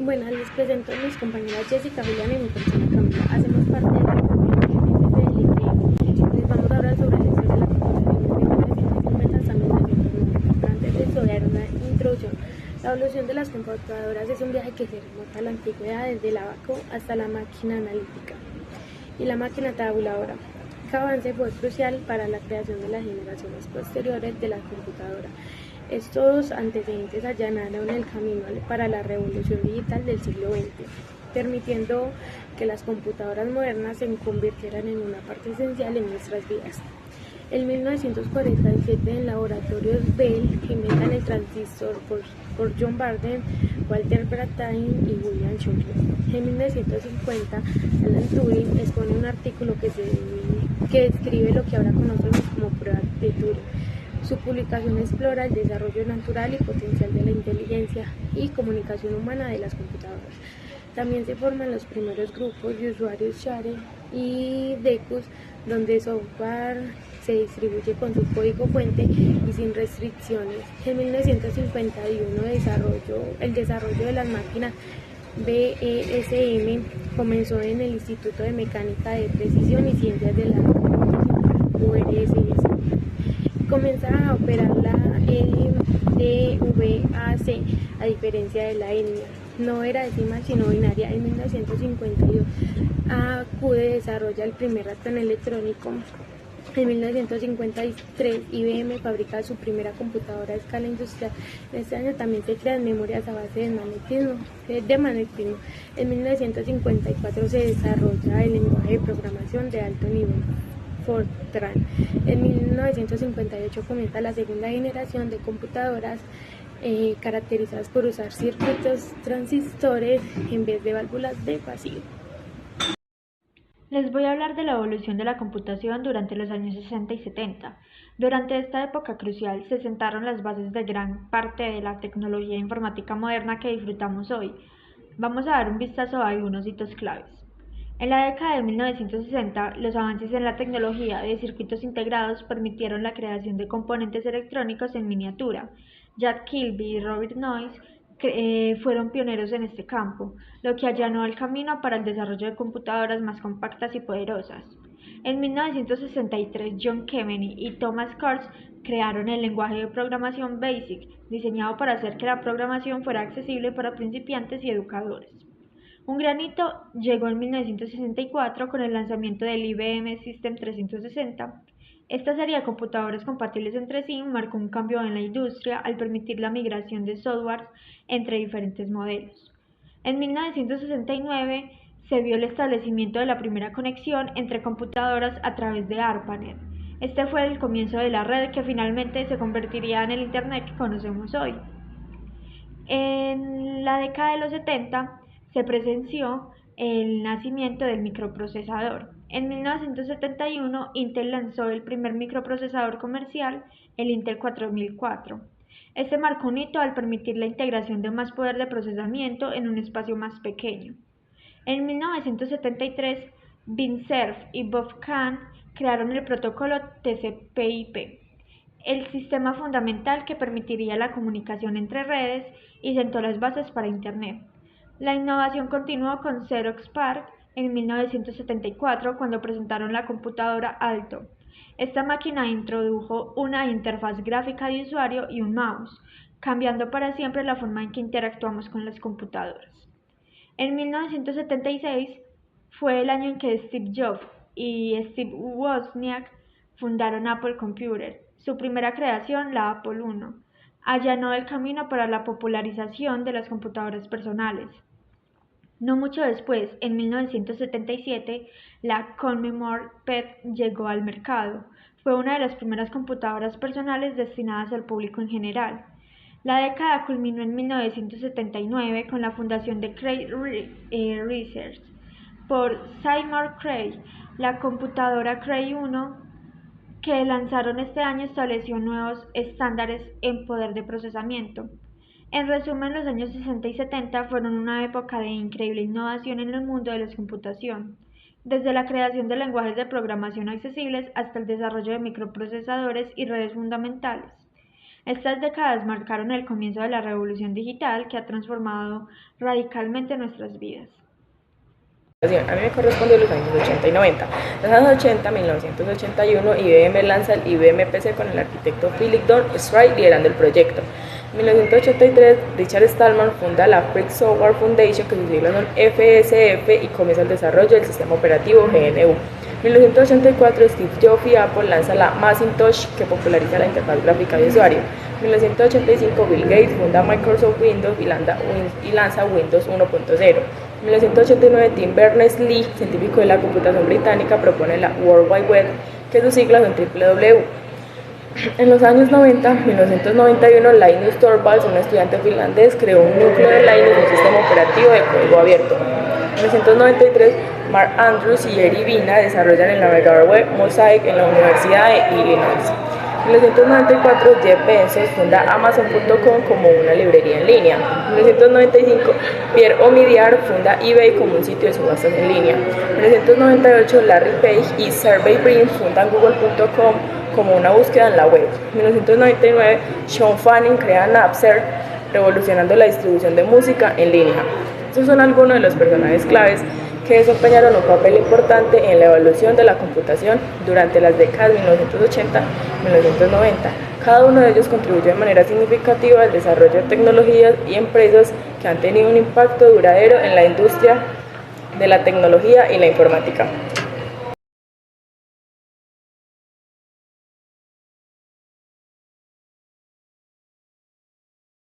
Bueno, les presento a mis compañeras Jessica, Juliana y mi persona Camila. Hacemos parte de la comunidad del ICRIM. Les vamos a hablar sobre la historia de la computadora de 1950 hasta 1990. Antes de eso, dar una introducción. La evolución de las computadoras es un viaje que se remonta a la antigüedad desde el abaco hasta la máquina analítica y la máquina tabuladora. Cada avance fue crucial para la creación de las generaciones posteriores de la computadora. Estos antecedentes allanaron el camino para la revolución digital del siglo XX, permitiendo que las computadoras modernas se convirtieran en una parte esencial en nuestras vidas. En 1947, en laboratorios Bell, que inventan el transistor por John Barden, Walter Brattain y William Shockley. En 1950, Alan Turing expone un artículo que describe lo que ahora conocemos como prueba de Turing. Su publicación explora el desarrollo natural y potencial de la inteligencia y comunicación humana de las computadoras. También se forman los primeros grupos de usuarios Share y Decus, donde el software se distribuye con su código fuente y sin restricciones. En 1951, el desarrollo de las máquinas BESM comenzó en el Instituto de Mecánica de Precisión y Ciencias de la URSS. Comienza a operar la DVAC, a diferencia de la ENIAC. No era decimal sino binaria. En 1952, AQ desarrolla el primer ratón electrónico. En 1953, IBM fabrica su primera computadora a escala industrial. En este año también se crean memorias a base de magnetismo. En 1954 se desarrolla el lenguaje de programación de alto nivel, Fortran. En 1958 comienza la segunda generación de computadoras caracterizadas por usar circuitos transistores en vez de válvulas de vacío. Les voy a hablar de la evolución de la computación durante los años 60 y 70. Durante esta época crucial se sentaron las bases de gran parte de la tecnología informática moderna que disfrutamos hoy. Vamos a dar un vistazo a algunos hitos claves. En la década de 1960, los avances en la tecnología de circuitos integrados permitieron la creación de componentes electrónicos en miniatura. Jack Kilby y Robert Noyce fueron pioneros en este campo, lo que allanó el camino para el desarrollo de computadoras más compactas y poderosas. En 1963, John Kemeny y Thomas Kurtz crearon el lenguaje de programación BASIC, diseñado para hacer que la programación fuera accesible para principiantes y educadores. Un gran hito llegó en 1964 con el lanzamiento del IBM System 360. Esta serie de computadores compatibles entre sí marcó un cambio en la industria al permitir la migración de software entre diferentes modelos. En 1969 se vio el establecimiento de la primera conexión entre computadoras a través de ARPANET. Este fue el comienzo de la red que finalmente se convertiría en el Internet que conocemos hoy. En la década de los 70 se presenció el nacimiento del microprocesador. En 1971, Intel lanzó el primer microprocesador comercial, el Intel 4004. Este marcó un hito al permitir la integración de más poder de procesamiento en un espacio más pequeño. En 1973, Vint Cerf y Bob Kahn crearon el protocolo TCP/IP, el sistema fundamental que permitiría la comunicación entre redes y sentó las bases para Internet. La innovación continuó con Xerox PARC en 1974 cuando presentaron la computadora Alto. Esta máquina introdujo una interfaz gráfica de usuario y un mouse, cambiando para siempre la forma en que interactuamos con las computadoras. En 1976 fue el año en que Steve Jobs y Steve Wozniak fundaron Apple Computer. Su primera creación, la Apple I, allanó el camino para la popularización de las computadoras personales. No mucho después, en 1977, la Commodore PET llegó al mercado. Fue una de las primeras computadoras personales destinadas al público en general. La década culminó en 1979 con la fundación de Cray Research por Seymour Cray. La computadora Cray I que lanzaron este año estableció nuevos estándares en poder de procesamiento. En resumen, los años 60 y 70 fueron una época de increíble innovación en el mundo de la computación, desde la creación de lenguajes de programación accesibles hasta el desarrollo de microprocesadores y redes fundamentales. Estas décadas marcaron el comienzo de la revolución digital que ha transformado radicalmente nuestras vidas. A mí me corresponde los años 80 y 90. En los años 80, 1981, IBM lanza el IBM PC con el arquitecto Philip Don Stride liderando el proyecto. En 1983, Richard Stallman funda la Free Software Foundation, que sus siglas son FSF, y comienza el desarrollo del sistema operativo GNU. En 1984, Steve Jobs y Apple lanza la Macintosh, que populariza la interfaz gráfica de usuario. En 1985, Bill Gates funda Microsoft Windows y lanza Windows 1.0. En 1989, Tim Berners-Lee, científico de la computación británica, propone la World Wide Web, que sus siglas son WWW. En los años 90, 1991, Linus Torvalds, un estudiante finlandés, creó un núcleo de Linux, un sistema operativo de código abierto. En 1993, Mark Andrews y Eri Vina desarrollan el navegador web Mosaic en la Universidad de Illinois. En 1994, Jeff Bezos funda Amazon.com como una librería en línea. En 1995, Pierre Omidyar funda eBay como un sitio de subastas en línea. En 1998, Larry Page y Sergey Brin fundan Google.com como una búsqueda en la web. En 1999, Sean Fanning crea Napster, revolucionando la distribución de música en línea. Estos son algunos de los personajes claves que desempeñaron un papel importante en la evolución de la computación durante las décadas 1980 y 1990. Cada uno de ellos contribuyó de manera significativa al desarrollo de tecnologías y empresas que han tenido un impacto duradero en la industria de la tecnología y la informática.